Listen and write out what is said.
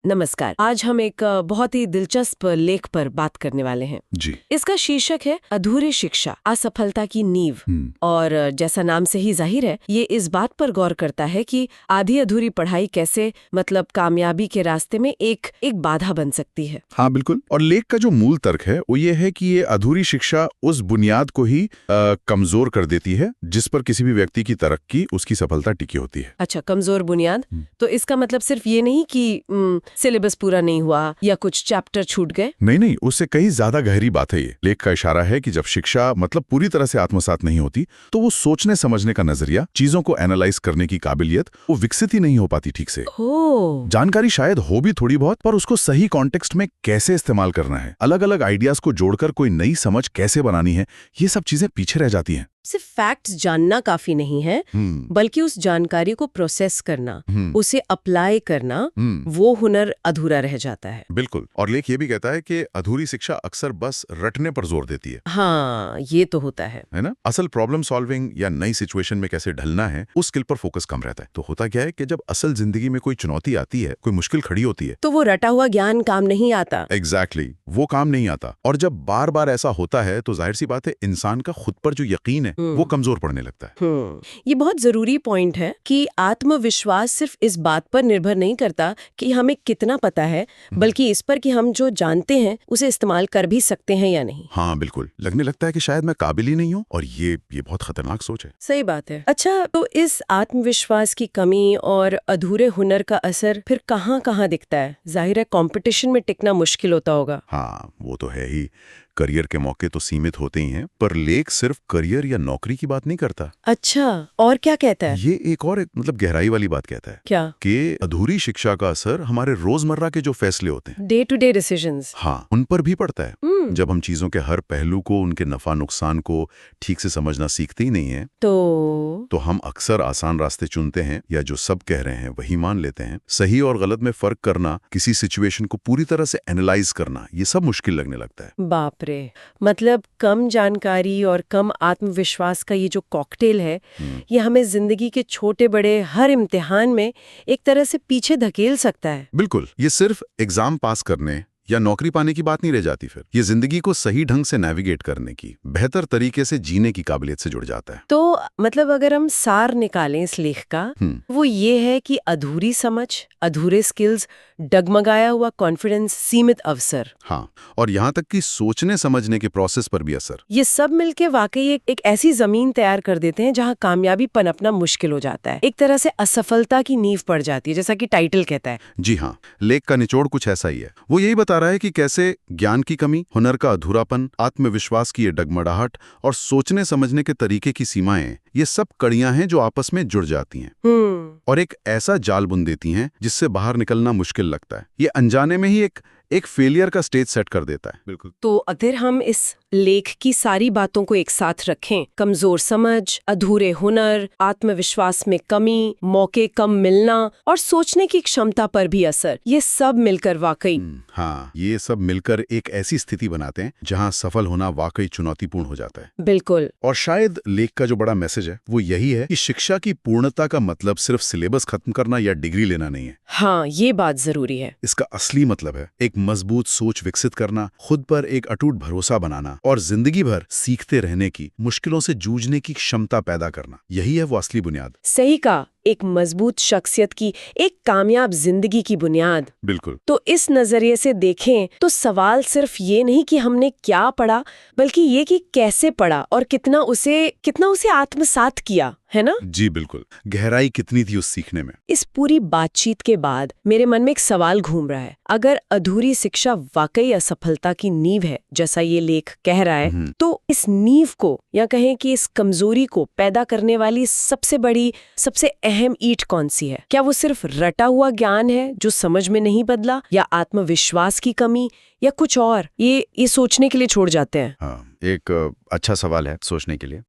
नमस्कार। आज हम एक बहुत ही दिलचस्प लेख पर बात करने वाले हैं जी। इसका शीर्षक है अधूरी शिक्षा, असफलता की नींव। और जैसा नाम से ही जाहिर है, ये इस बात पर गौर करता है कि आधी अधूरी पढ़ाई कैसे मतलब कामयाबी के रास्ते में एक बाधा बन सकती है। हाँ बिल्कुल। और लेख का जो मूल तर्क है वो ये है कि ये अधूरी शिक्षा उस बुनियाद को ही कमजोर कर देती है जिस पर किसी भी व्यक्ति की तरक्की, उसकी सफलता टिकी होती है। अच्छा, कमजोर बुनियाद। तो इसका मतलब सिर्फ ये नहीं कि सिलेबस पूरा नहीं हुआ या कुछ चैप्टर छूट गए। नहीं, उससे कहीं ज्यादा गहरी बात है ये। लेख का इशारा है कि जब शिक्षा मतलब पूरी तरह से आत्मसात नहीं होती तो वो सोचने समझने का नजरिया, चीजों को एनालाइज करने की काबिलियत, वो विकसित ही नहीं हो पाती ठीक से। जानकारी शायद हो भी थोड़ी बहुत, पर उसको सही कॉन्टेक्स्ट में कैसे इस्तेमाल करना है, अलग अलग आइडियाज को जोड़कर कोई नई समझ कैसे बनानी है, ये सब चीजें पीछे रह जाती हैं। सिर्फ फैक्ट्स जानना काफी नहीं है, बल्कि उस जानकारी को प्रोसेस करना, उसे अप्लाई करना, वो हुनर अधूरा रह जाता है। बिल्कुल। और लेख ये भी कहता है कि अधूरी शिक्षा अक्सर बस रटने पर जोर देती है। हाँ, ये तो होता है ना? असल प्रॉब्लम सॉल्विंग या नई सिचुएशन में कैसे ढलना है, उस स्किल पर फोकस कम रहता है। तो होता क्या है कि जब असल जिंदगी में कोई चुनौती आती है, कोई मुश्किल खड़ी होती है, तो वो रटा हुआ ज्ञान काम नहीं आता। एग्जैक्टली, वो काम नहीं आता। और जब बार बार ऐसा होता है तो जाहिर सी बात है इंसान का खुद पर जो यकीन है वो कमजोर पड़ने लगता है। ये बहुत जरूरी पॉइंट है कि आत्मविश्वास सिर्फ इस बात पर निर्भर नहीं करता कि हमें कितना पता है, बल्कि इस पर कि हम जो जानते हैं उसे इस्तेमाल कर भी सकते हैं या नहीं। हाँ बिल्कुल। लगने लगता है कि शायद मैं काबिल ही नहीं हूँ, और ये बहुत खतरनाक सोच है। सही बात है। अच्छा, तो इस आत्मविश्वास की कमी और अधूरे हुनर का असर फिर कहाँ कहाँ दिखता है? जाहिर है कंपटीशन में टिकना मुश्किल होता होगा। हाँ, वो तो है ही। करियर के मौके तो सीमित होते ही हैं, पर लेख सिर्फ करियर या नौकरी की बात नहीं करता। अच्छा, और क्या कहता है? ये एक मतलब गहराई वाली बात कहता है। क्या? कि अधूरी शिक्षा का असर हमारे रोजमर्रा के जो फैसले होते हैं, डे टू डे डिसीजंस, हाँ, उन पर भी पड़ता है। जब हम चीजों के हर पहलू को, उनके नफा नुकसान को ठीक से समझना सीखते ही नहीं है, तो हम अक्सर आसान रास्ते चुनते हैं, या जो सब कह रहे हैं वही मान लेते हैं। सही और गलत में फर्क करना, किसी सिचुएशन को पूरी तरह से एनालाइज करना, ये सब मुश्किल लगने लगता है। बाप रे, मतलब कम जानकारी और कम आत्मविश्वास का ये जो कॉकटेल है, ये हमें जिंदगी के छोटे बड़े हर इम्तिहान में एक तरह से पीछे धकेल सकता है। बिल्कुल। ये सिर्फ एग्जाम पास करने या नौकरी पाने की बात नहीं रह जाती, फिर ये जिंदगी को सही ढंग से नेविगेट करने की, बेहतर तरीके से जीने की काबिलियत से जुड़ जाता है। तो मतलब अगर हम सार निकालें इस लेख का, वो ये है कि अधूरी समझ, अधूरे स्किल्स, डगमगाया हुआ कॉन्फिडेंस, सीमित अवसर, हाँ, और यहाँ तक कि सोचने समझने के प्रोसेस पर भी असर, ये सब मिलके वाकई एक ऐसी जमीन तैयार कर देते हैं जहाँ कामयाबी पनपना मुश्किल हो जाता है। एक तरह से असफलता की नींव पड़ जाती है, जैसा कि टाइटल कहता है। जी हाँ, लेख का निचोड़ कुछ ऐसा ही है। वो यही बता रहा है कि कैसे ज्ञान की कमी, हुनर का अधूरापन, आत्मविश्वास की ये डगमगाहट और सोचने समझने के तरीके की सीमाएं, ये सब कड़ियां हैं जो आपस में जुड़ जाती हैं और एक ऐसा जाल बुन देती हैं जिससे बाहर निकलना मुश्किल लगता है। ये अनजाने में ही एक फेलियर का स्टेज सेट कर देता है। बिल्कुल। तो अगर हम इस लेख की सारी बातों को एक साथ रखें, कमजोर समझ, अधूरे हुनर, आत्मविश्वास में कमी, मौके कम मिलना और सोचने की क्षमता पर भी असर, ये सब मिलकर वाकई हाँ, ये सब मिलकर एक ऐसी स्थिति बनाते हैं जहां सफल होना वाकई चुनौतीपूर्ण हो जाता है। बिल्कुल। और शायद लेख का जो बड़ा मैसेज है वो यही है कि शिक्षा की पूर्णता का मतलब सिर्फ सिलेबस खत्म करना या डिग्री लेना नहीं है। हाँ, ये बात जरूरी है। इसका असली मतलब है एक मजबूत सोच विकसित करना, खुद पर एक अटूट भरोसा बनाना और जिंदगी भर सीखते रहने की, मुश्किलों से जूझने की क्षमता पैदा करना। यही है वो असली बुनियाद। सही कहा, एक मजबूत शख्सियत की, एक कामयाब जिंदगी की बुनियाद। बिल्कुल। तो इस नजरिए से देखें तो सवाल सिर्फ ये नहीं कि हमने क्या पढ़ा, बल्कि ये कि कैसे पढ़ा और कितना उसे आत्मसात किया, है ना? जी बिल्कुल। गहराई कितनी थी उस सीखने में। इस पूरी बातचीत के बाद मेरे मन में एक सवाल घूम रहा है। अगर अधूरी शिक्षा वाकई असफलता की नींव है, जैसा ये लेख कह रहा है, तो इस नींव को, या कहें कि इस कमजोरी को पैदा करने वाली सबसे बड़ी, सबसे अहम ईंट कौन सी है? क्या वो सिर्फ रटा हुआ ज्ञान है जो समझ में नहीं बदला, या आत्मविश्वास की कमी, या कुछ और? ये सोचने के लिए छोड़ जाते हैं। हाँ, एक अच्छा सवाल है सोचने के लिए।